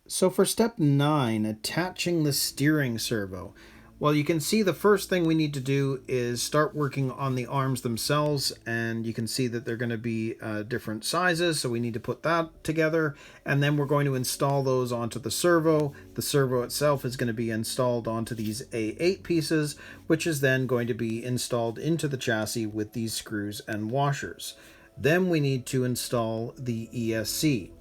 So for step 9, attaching the steering servo. Well, you can see the first thing we need to do is start working on the arms themselves, and you can see that they're going to be different sizes, so we need to put that together, and then we're going to install those onto the servo. The servo itself is going to be installed onto these A8 pieces, which is then going to be installed into the chassis with these screws and washers. Then we need to install the ESC.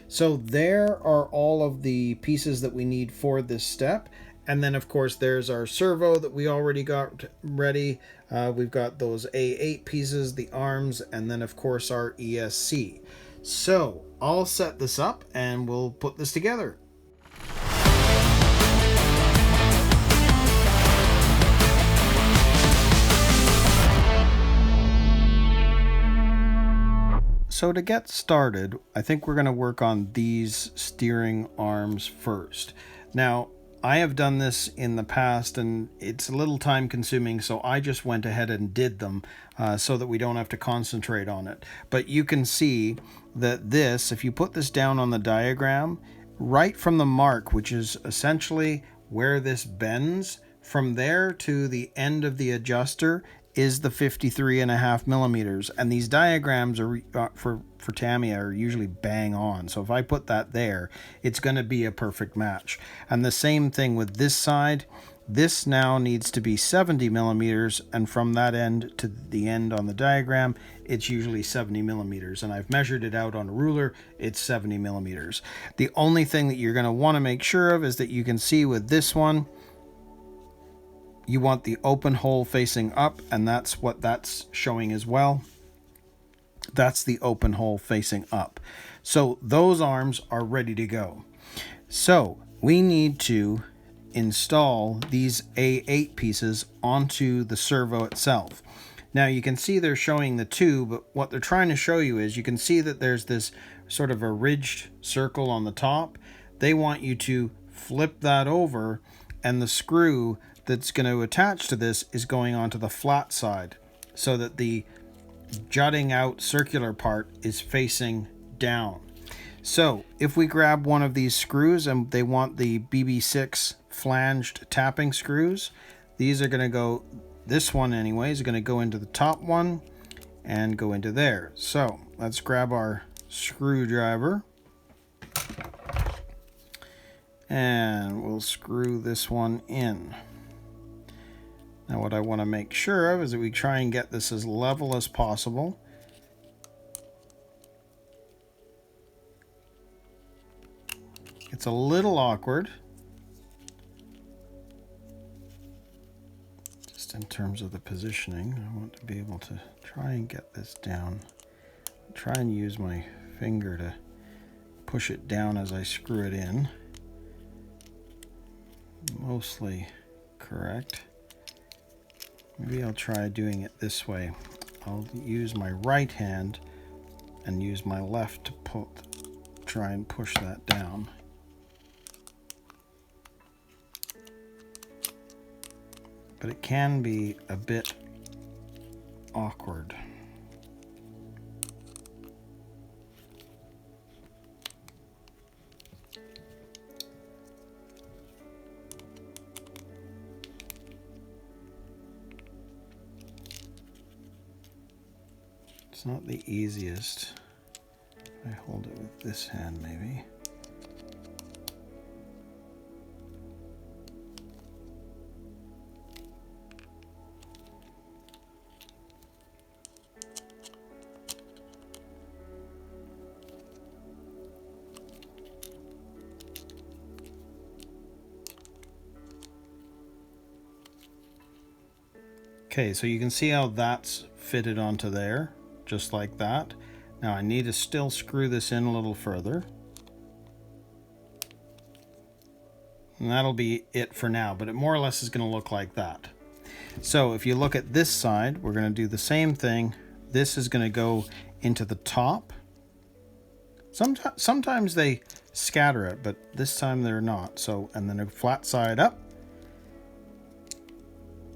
So there are all of the pieces that we need for this step. And then, of course, there's our servo that we already got ready. We've got those A8 pieces, the arms, and then, of course, our ESC. So I'll set this up and we'll put this together. So to get started, I think we're going to work on these steering arms first. Now, I have done this in the past and it's a little time consuming, so I just went ahead and did them so that we don't have to concentrate on it. But you can see that this, if you put this down on the diagram, right from the mark, which is essentially where this bends, from there to the end of the adjuster is the 53.5 millimeters, and these diagrams are for Tamiya are usually bang on. So if I put that there, it's going to be a perfect match. And the same thing with this side. This now needs to be 70 millimeters, and from that end to the end on the diagram, it's usually 70 millimeters. And I've measured it out on a ruler, it's 70 millimeters. The only thing that you're going to want to make sure of is that you can see with this one, you want the open hole facing up, and that's what that's showing as well. That's the open hole facing up. So those arms are ready to go. So we need to install these A8 pieces onto the servo itself. Now you can see they're showing the two, but what they're trying to show you is you can see that there's this sort of a ridged circle on the top. They want you to flip that over, and the screw that's going to attach to this is going onto the flat side so that the jutting out circular part is facing down. So if we grab one of these screws, and they want the BB6 flanged tapping screws, these are going to go, this one anyway is going to go into the top one and go into there. So let's grab our screwdriver and we'll screw this one in. Now what I want to make sure of is that we try and get this as level as possible. It's a little awkward, just in terms of the positioning. I want to be able to try and get this down. Try and use my finger to push it down as I screw it in. Mostly correct. Maybe I'll try doing it this way. I'll use my right hand and use my left to try and push that down. But it can be a bit awkward. It's not the easiest. I hold it with this hand maybe. Okay, so you can see how that's fitted onto there, just like that. Now I need to still screw this in a little further. And that'll be it for now, but it more or less is going to look like that. So if you look at this side, we're going to do the same thing. This is going to go into the top. Sometimes they scatter it, but this time they're not. So, and then a flat side up.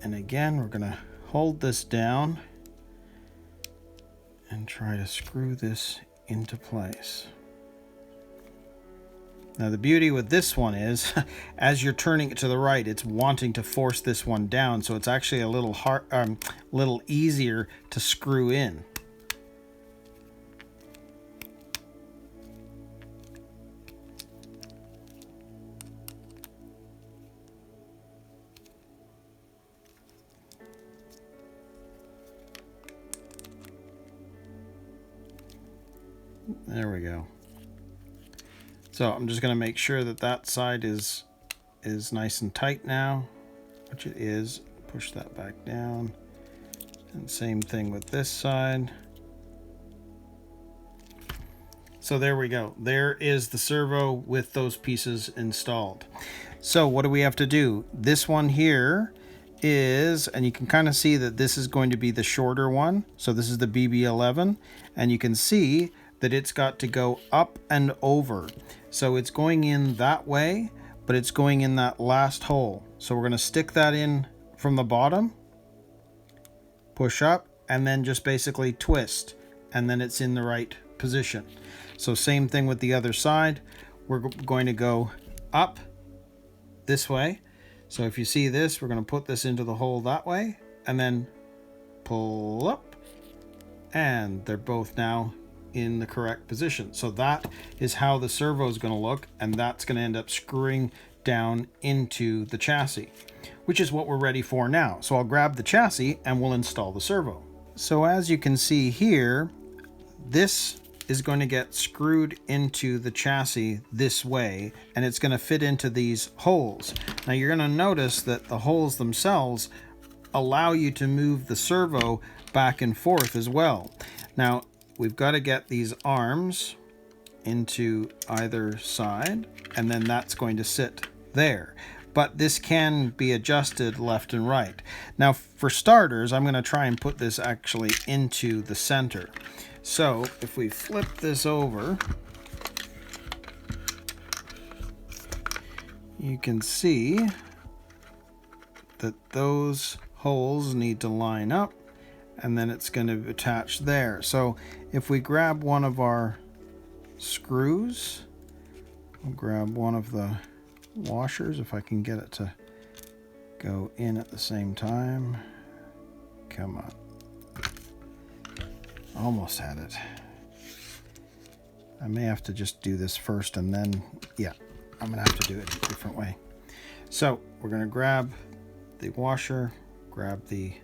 And again, we're going to hold this down and try to screw this into place. Now the beauty with this one is, as you're turning it to the right, it's wanting to force this one down, so it's actually a little little easier to screw in. There we go. So I'm just going to make sure that that side is nice and tight now, which it is. Push that back down. And same thing with this side. So there we go. There is the servo with those pieces installed. So what do we have to do? This one here is, and you can kind of see that this is going to be the shorter one. So this is the BB11, and you can see that it's got to go up and over. So it's going in that way, but it's going in that last hole. So we're going to stick that in from the bottom, push up, and then just basically twist, and then it's in the right position. So same thing with the other side. We're going to go up this way. So if you see this, we're going to put this into the hole that way, and then pull up, and they're both now in the correct position. So that is how the servo is going to look, and that's going to end up screwing down into the chassis, which is what we're ready for now. So I'll grab the chassis and we'll install the servo. So as you can see here, this is going to get screwed into the chassis this way, and it's going to fit into these holes. Now you're going to notice that the holes themselves allow you to move the servo back and forth as well. Now we've got to get these arms into either side, and then that's going to sit there. But this can be adjusted left and right. Now for starters, I'm going to try and put this actually into the center. So if we flip this over, you can see that those holes need to line up, and then it's going to attach there. So if we grab one of our screws, we'll grab one of the washers, if I can get it to go in at the same time. Come on. Almost had it. I may have to just do this first, and then, yeah, I'm going to have to do it a different way. So we're going to grab the washer, grab the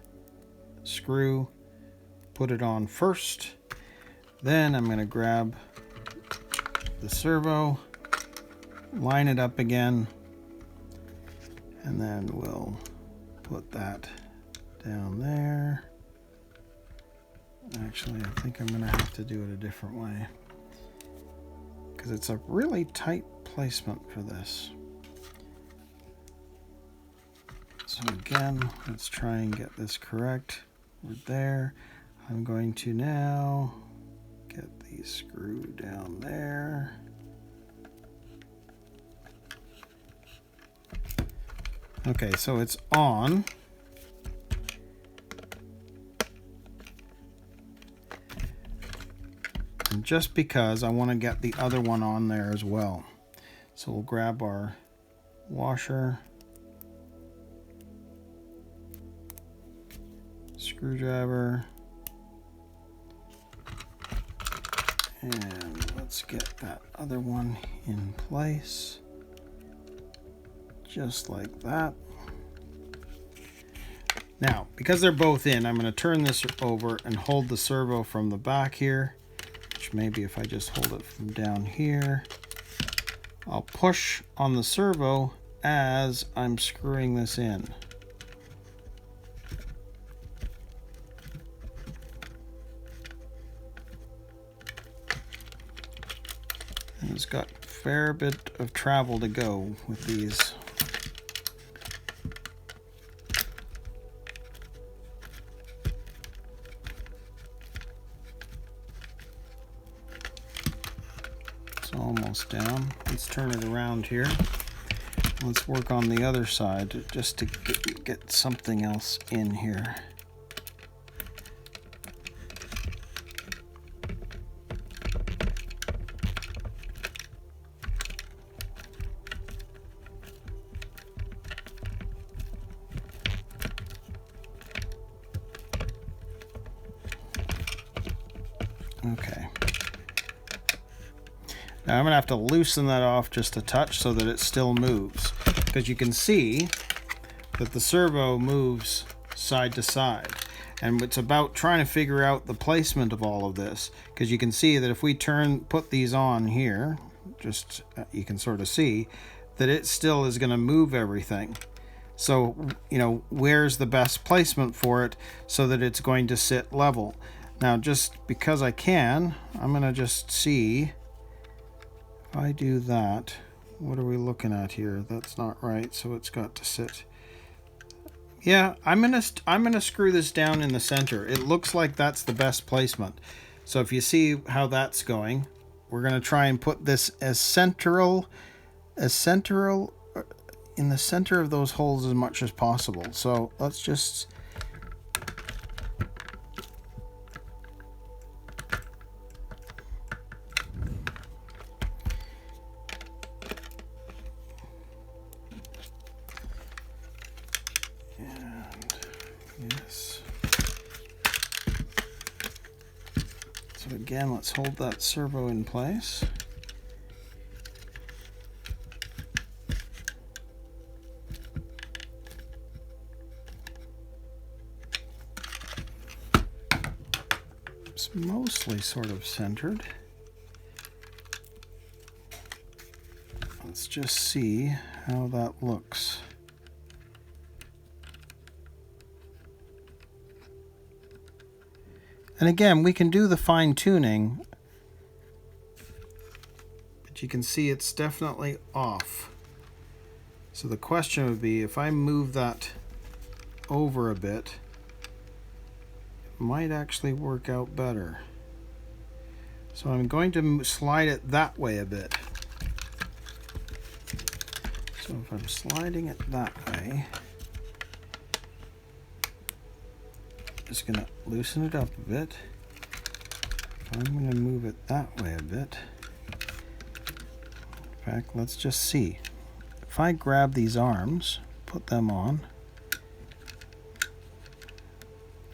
screw, put it on first. Then I'm going to grab the servo, line it up again, and then we'll put that down there. Actually, I think I'm going to have to do it a different way, because it's a really tight placement for this. So again, let's try and get this correct. We're there. I'm going to now get the screw down there. Okay, so it's on. And just because I want to get the other one on there as well. So we'll grab our washer, screwdriver, and let's get that other one in place. Just like that. Now, because they're both in, I'm going to turn this over and hold the servo from the back here, which maybe if I just hold it from down here, I'll push on the servo as I'm screwing this in. And it's got a fair bit of travel to go with these. Almost down. Let's turn it around here. Let's work on the other side just to get something else in here. Now I'm going to have to loosen that off just a touch so that it still moves, because you can see that the servo moves side to side. And it's about trying to figure out the placement of all of this, because you can see that if we put these on here, just you can sort of see that it still is going to move everything. So, you know, where's the best placement for it so that it's going to sit level? Now, just because I can, I'm going to just see if I do that. What are we looking at here? That's not right, so it's got to sit. Yeah, I'm gonna screw this down in the center. It looks like that's the best placement. So if you see how that's going, we're gonna try and put this as central in the center of those holes as much as possible. So let's just yes. So again, let's hold that servo in place. It's mostly sort of centered. Let's just see how that looks. And again, we can do the fine tuning, but you can see it's definitely off. So the question would be, if I move that over a bit, it might actually work out better. So I'm going to slide it that way a bit. So if I'm sliding it that way, just going to loosen it up a bit. I'm going to move it that way a bit. In fact, let's just see. If I grab these arms, put them on,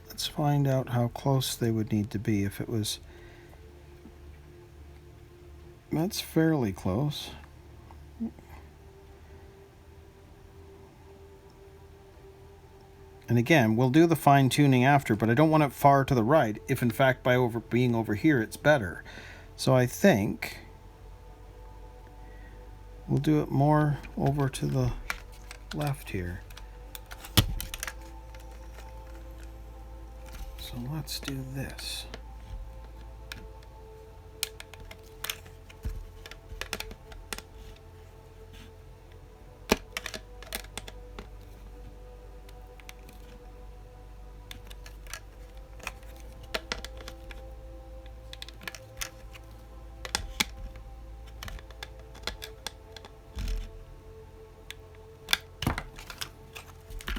let's find out how close they would need to be. If it was, that's fairly close. And again, we'll do the fine tuning after, but I don't want it far to the right, if in fact by being over here it's better. So I think we'll do it more over to the left here. So let's do this.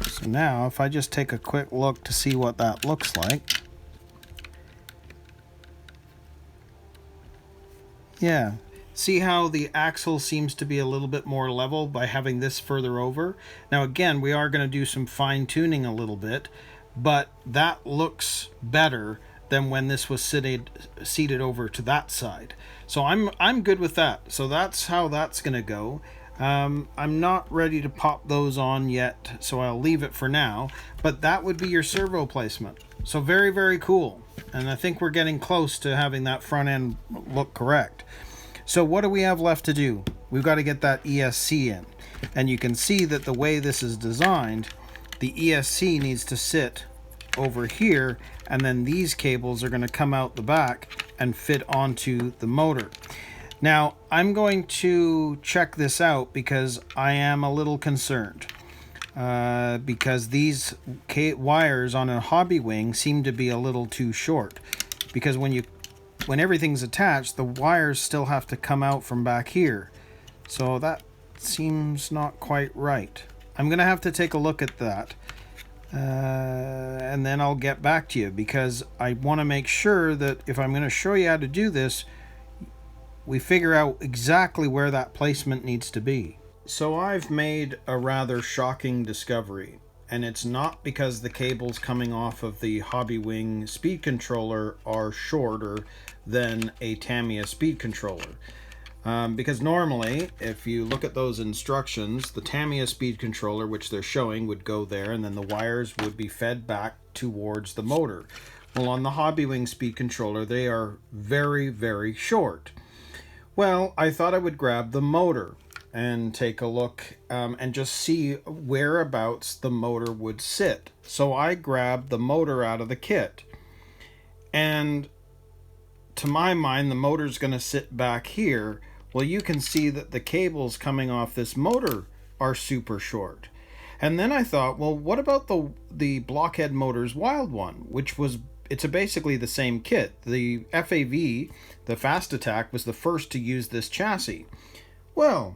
So now if I just take a quick look to see what that looks like. Yeah, see how the axle seems to be a little bit more level by having this further over? Now again, we are going to do some fine tuning a little bit, but that looks better than when this was seated over to that side. So I'm good with that. So that's how that's going to go. I'm not ready to pop those on yet, so I'll leave it for now, but that would be your servo placement. So very, very cool. And I think we're getting close to having that front end look correct. So what do we have left to do? We've got to get that ESC in. And you can see that the way this is designed, the ESC needs to sit over here, and then these cables are going to come out the back and fit onto the motor. Now, I'm going to check this out because I am a little concerned. Because these wires on a hobby wing seem to be a little too short. Because when everything's attached, the wires still have to come out from back here. So that seems not quite right. I'm going to have to take a look at that. And then I'll get back to you, because I want to make sure that if I'm going to show you how to do this, we figure out exactly where that placement needs to be. So I've made a rather shocking discovery, and it's not because the cables coming off of the Hobby Wing speed controller are shorter than a Tamiya speed controller. Because normally, if you look at those instructions, the Tamiya speed controller, which they're showing, would go there, and then the wires would be fed back towards the motor. Well, on the Hobbywing speed controller, they are very, very short. Well, I thought I would grab the motor and take a look and just see whereabouts the motor would sit. So I grabbed the motor out of the kit. And to my mind, the motor's going to sit back here. Well, you can see that the cables coming off this motor are super short. And then I thought, well, what about the Blockhead Motors Wild One, which was, it's basically the same kit. The FAV, the Fast Attack, was the first to use this chassis. Well,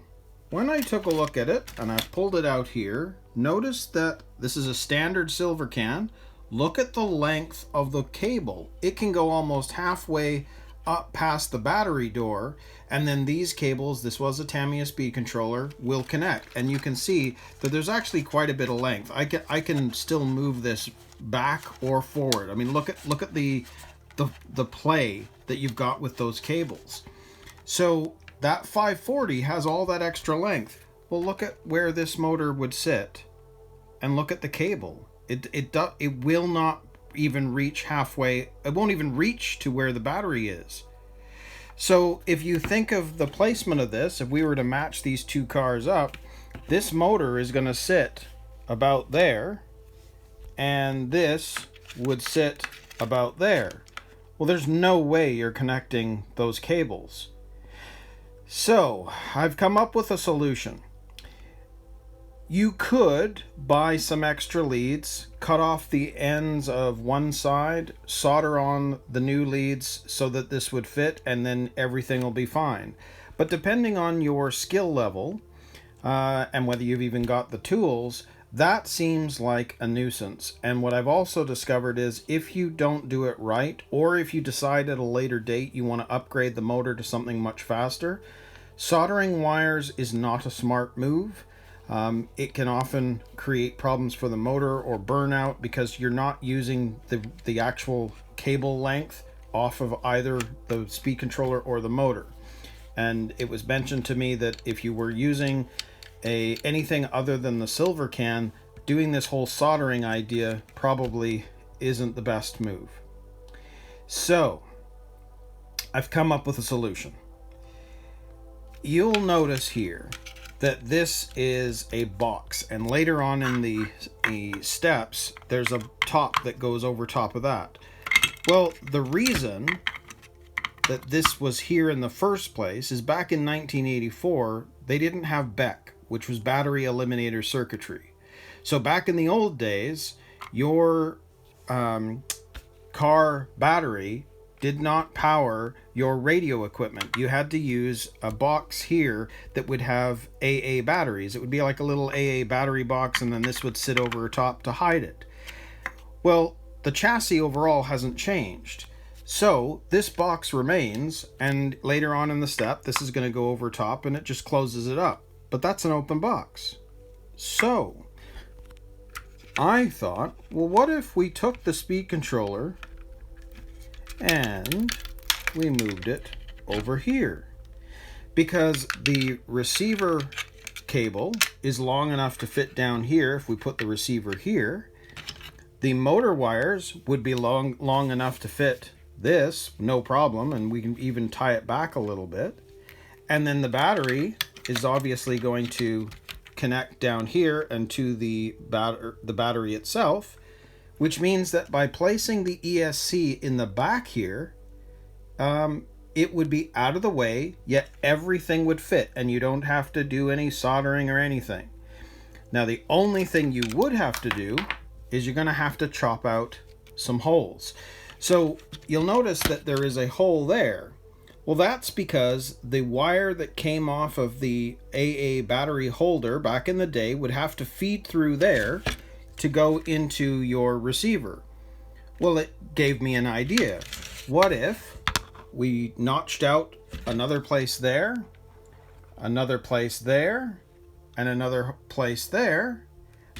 when I took a look at it, and I pulled it out here, notice that this is a standard silver can. Look at the length of the cable. It can go almost halfway up past the battery door, and then these cables, this was a Tamiya speed controller, will connect. And you can see that there's actually quite a bit of length. I can still move this back or forward. I mean, look at the play that you've got with those cables. So that 540 has all that extra length. Well, look at where this motor would sit, and look at the cable. It will not even reach halfway. It won't even reach to where the battery is. So if you think of the placement of this, if we were to match these two cars up, this motor is going to sit about there, and this would sit about there. Well, there's no way you're connecting those cables. So I've come up with a solution. You could buy some extra leads, cut off the ends of one side, solder on the new leads so that this would fit, and then everything will be fine. But depending on your skill level, and whether you've even got the tools, that seems like a nuisance. And what I've also discovered is if you don't do it right, or if you decide at a later date you want to upgrade the motor to something much faster, soldering wires is not a smart move. It can often create problems for the motor or burnout because you're not using the actual cable length off of either the speed controller or the motor. And it was mentioned to me that if you were using anything other than the silver can, doing this whole soldering idea probably isn't the best move. So I've come up with a solution. You'll notice here that this is a box, and later on in the steps there's a top that goes over top of that. Well, the reason that this was here in the first place is back in 1984 they didn't have BEC, which was battery eliminator circuitry. So back in the old days, your car battery did not power your radio equipment. You had to use a box here that would have AA batteries. It would be like a little AA battery box, and then this would sit over top to hide it. Well, the chassis overall hasn't changed. So this box remains, and later on in the step, this is going to go over top and it just closes it up. But that's an open box. So I thought, well, what if we took the speed controller and we moved it over here, because the receiver cable is long enough to fit down here. If we put the receiver here, the motor wires would be long enough to fit this, no problem, and we can even tie it back a little bit. And then the battery is obviously going to connect down here and to the battery itself, which means that by placing the ESC in the back here, it would be out of the way, yet everything would fit, and you don't have to do any soldering or anything. Now, the only thing you would have to do is you're going to have to chop out some holes. So you'll notice that there is a hole there. Well, that's because the wire that came off of the AA battery holder back in the day would have to feed through there to go into your receiver. Well, it gave me an idea. What if we notched out another place there, another place there, and another place there?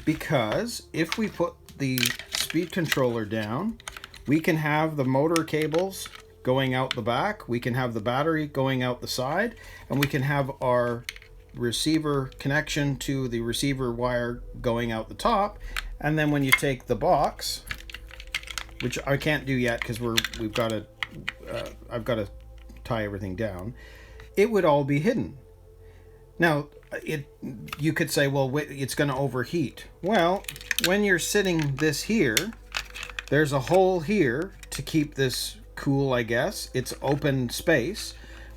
Because if we put the speed controller down, we can have the motor cables going out the back, we can have the battery going out the side, and we can have our receiver connection to the receiver wire going out the top. And then when you take the box, which I can't do yet because we've got to I've got to tie everything down, it would all be hidden. Now you could say, well, it's going to overheat. Well, when you're sitting this here, there's a hole here to keep this cool, I guess. It's open space.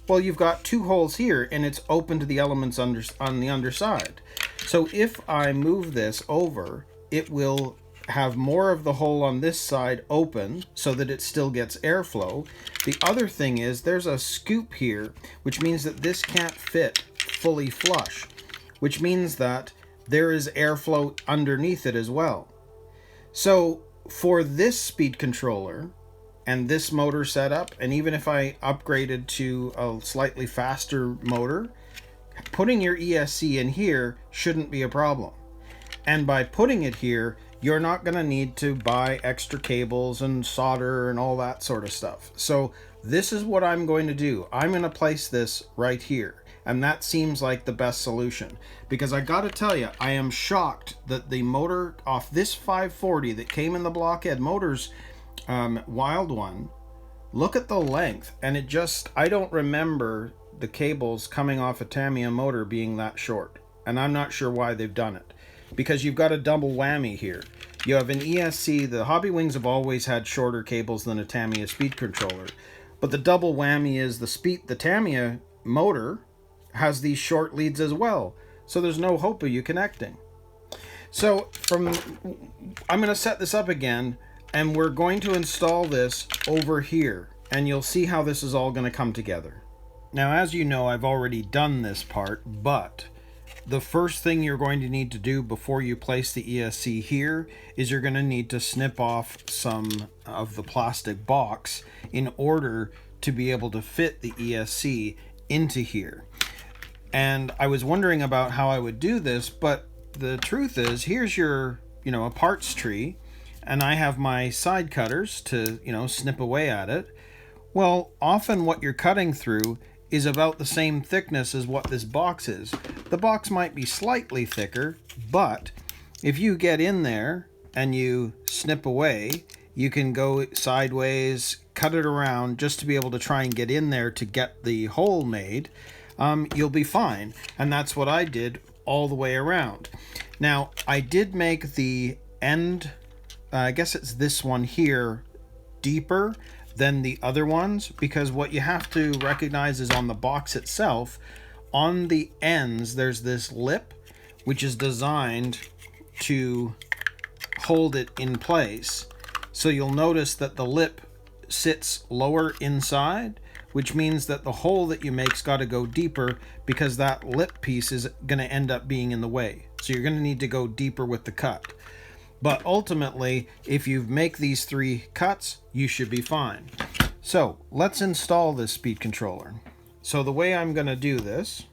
Well, you've got two holes here, and it's open to the elements on the underside. So if I move this over, it will have more of the hole on this side open so that it still gets airflow. The other thing is there's a scoop here, which means that this can't fit fully flush, which means that there is airflow underneath it as well. So for this speed controller and this motor setup, and even if I upgraded to a slightly faster motor, putting your ESC in here shouldn't be a problem. And by putting it here, you're not going to need to buy extra cables and solder and all that sort of stuff. So this is what I'm going to do. I'm going to place this right here. And that seems like the best solution. Because I got to tell you, I am shocked that the motor off this 540 that came in the Blockhead Motors Wild one, look at the length. And it just, I don't remember the cables coming off a Tamiya motor being that short. And I'm not sure why they've done it. Because you've got a double whammy here. You have an ESC. The Hobby Wings have always had shorter cables than a Tamiya speed controller. But the double whammy is the Tamiya motor has these short leads as well. So there's no hope of you connecting. So I'm going to set this up again, and we're going to install this over here. And you'll see how this is all going to come together. Now, as you know, I've already done this part, but the first thing you're going to need to do before you place the ESC here is you're going to need to snip off some of the plastic box in order to be able to fit the ESC into here. And I was wondering about how I would do this, but the truth is, here's your, a parts tree, and I have my side cutters to, snip away at it. Well, often what you're cutting through is about the same thickness as what this box is. The box might be slightly thicker, but if you get in there and you snip away, you can go sideways, cut it around just to be able to try and get in there to get the hole made. You'll be fine. And that's what I did all the way around. Now, I did make the end, I guess it's this one here, deeper than the other ones, because what you have to recognize is on the box itself, on the ends, there's this lip, which is designed to hold it in place. So you'll notice that the lip sits lower inside, which means that the hole that you make's got to go deeper, because that lip piece is going to end up being in the way. So you're going to need to go deeper with the cut. But ultimately, if you make these 3 cuts, you should be fine. So let's install this speed controller. So the way I'm going to do this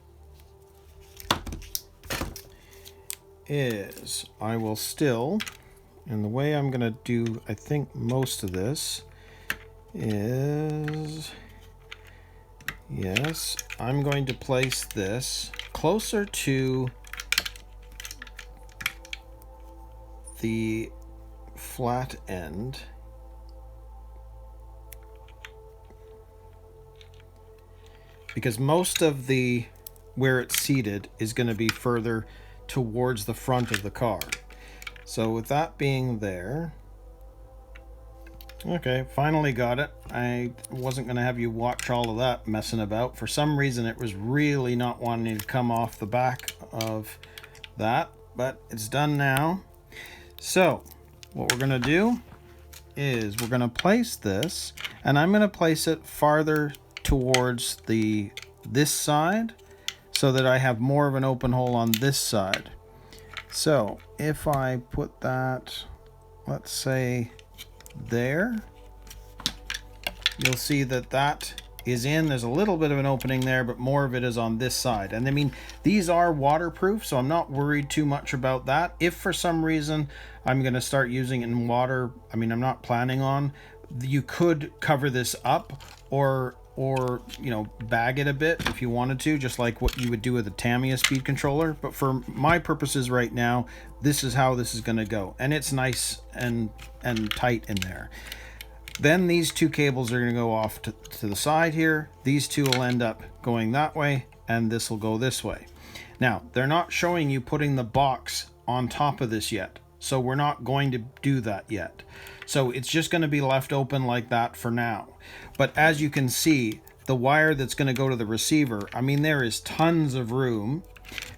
is I will still, and the way I'm going to do, I think, most of this is, yes, I'm going to place this closer to the flat end, because most of the where it's seated is going to be further towards the front of the car. So with that being there, okay, finally got it. I wasn't going to have you watch all of that messing about. For some reason it was really not wanting to come off the back of that, but it's done now. So what we're going to do is we're going to place this, and I'm going to place it farther towards this side so that I have more of an open hole on this side. So if I put that, let's say there, you'll see that that is in. There's a little bit of an opening there, but more of it is on this side. And I mean, these are waterproof, so I'm not worried too much about that. If for some reason I'm going to start using it in water, I mean, I'm not planning on, You could cover this up or you know, bag it a bit if you wanted to, just like what you would do with a Tamiya speed controller. But for my purposes right now, this is how this is going to go, and it's nice and tight in there. Then these two cables are going to go off to the side here. These two will end up going that way, and this will go this way. Now, they're not showing you putting the box on top of this yet, so we're not going to do that yet. So it's just going to be left open like that for now. But as you can see, the wire that's going to go to the receiver, I mean, there is tons of room,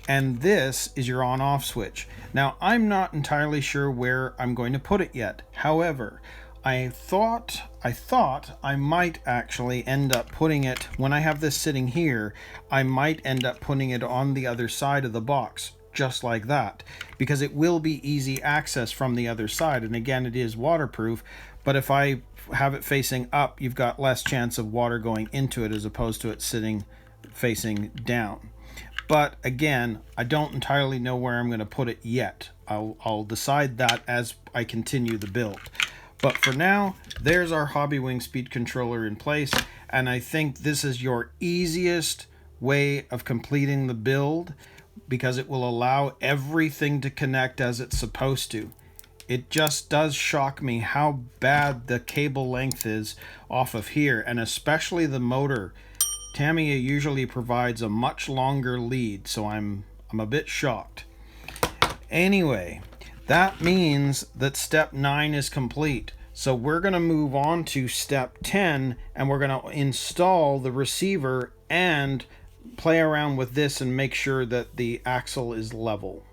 and this is your on-off switch. Now, I'm not entirely sure where I'm going to put it yet. However, I thought I might actually end up putting it, when I have this sitting here, I might end up putting it on the other side of the box, just like that, because it will be easy access from the other side. And again, it is waterproof, but if I have it facing up, you've got less chance of water going into it as opposed to it sitting facing down. But again, I don't entirely know where I'm going to put it yet. I'll decide that as I continue the build. But for now, there's our Hobbywing speed controller in place, and I think this is your easiest way of completing the build, because it will allow everything to connect as it's supposed to. It just does shock me how bad the cable length is off of here, and especially the motor. Tamiya usually provides a much longer lead, so I'm a bit shocked. Anyway, that means that step 9 is complete. So we're going to move on to step 10, and we're going to install the receiver and play around with this and make sure that the axle is level.